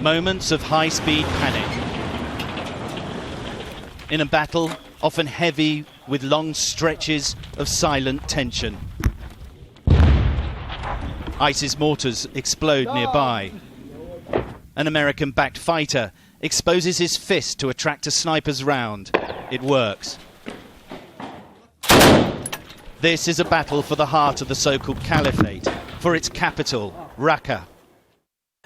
Moments of high-speed panic. In a battle often heavy with long stretches of silent tension. ISIS mortars explode nearby. An American-backed fighter exposes his fist to attract a sniper's round. It works. This is a battle for the heart of the so-called caliphate, for its capital, Raqqa.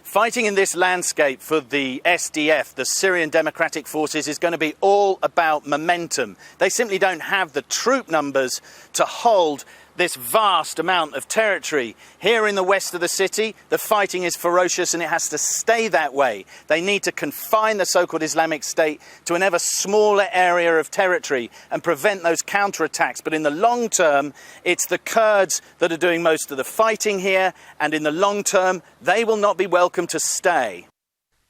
Fighting in this landscape for the SDF, the Syrian Democratic Forces, is going to be all about momentum. They simply don't have the troop numbers to hold this vast amount of territory. Here in the west of the city, the fighting is ferocious and it has to stay that way. They need to confine the so-called Islamic State to an ever smaller area of territory and prevent those counterattacks. But in the long term, it's the Kurds that are doing most of the fighting here, and in the long term, they will not be welcome to stay.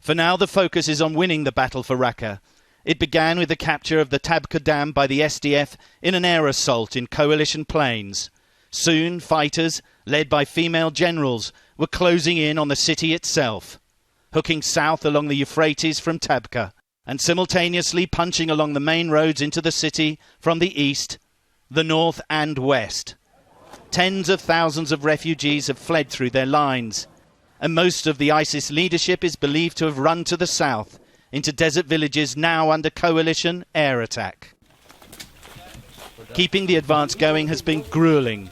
For now, the focus is on winning the battle for Raqqa. It began with the capture of the Tabqa Dam by the SDF in an air assault in coalition planes. Soon, fighters, led by female generals, were closing in on the city itself, hooking south along the Euphrates from Tabqa, and simultaneously punching along the main roads into the city from the east, the north and west. Tens of thousands of refugees have fled through their lines, and most of the ISIS leadership is believed to have run to the south, into desert villages now under coalition air attack. Keeping the advance going has been grueling.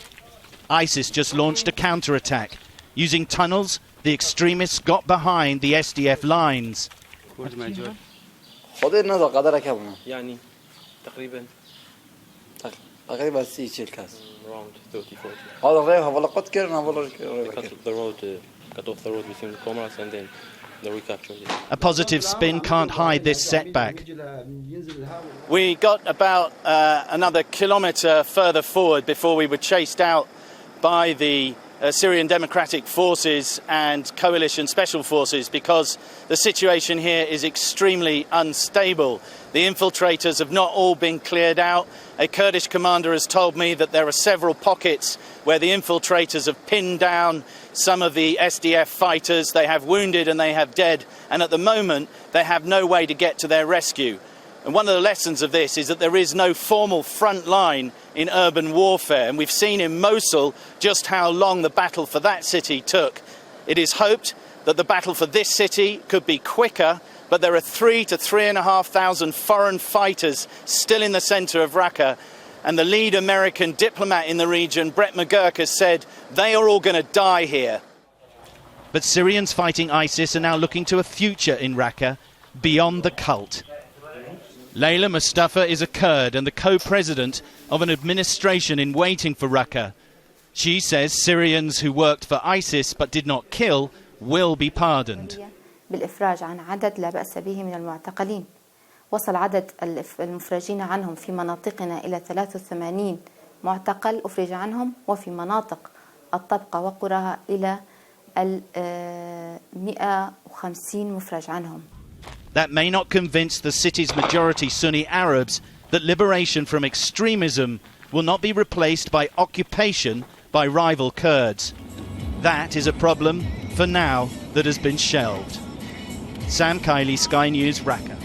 ISIS just launched a counterattack. Using tunnels, the extremists got behind the SDF lines. Cut off the road between the comrades, and then they recaptured it. A positive spin can't hide this setback. We got about another kilometre further forward before we were chased out by the Syrian Democratic Forces and coalition special forces, because the situation here is extremely unstable. The infiltrators have not all been cleared out. A Kurdish commander has told me that there are several pockets where the infiltrators have pinned down some of the SDF fighters. They have wounded and they have dead, and at the moment they have no way to get to their rescue. And one of the lessons of this is that there is no formal front line in urban warfare, and we've seen in Mosul just how long the battle for that city took. It is hoped that the battle for this city could be quicker, but there are 3,000 to 3,500 foreign fighters still in the centre of Raqqa, and the lead American diplomat in the region, Brett McGurk, has said they are all going to die here. But Syrians fighting ISIS are now looking to a future in Raqqa beyond the cult. Layla Mustafa is a Kurd and the co-president of an administration in waiting for Raqqa. She says Syrians who worked for ISIS but did not kill will be pardoned. بالإفراج عن عدد لا بأس به من المعتقلين. وصل عدد المفرجين عنهم في مناطقنا إلى 83 معتقل أفرج عنهم، وفي مناطق الطبقة وقراها إلى 150 مفرج عنهم. That may not convince the city's majority Sunni Arabs that liberation from extremism will not be replaced by occupation by rival Kurds. That is a problem, for now, that has been shelved. Sam Kiley, Sky News, Raqqa.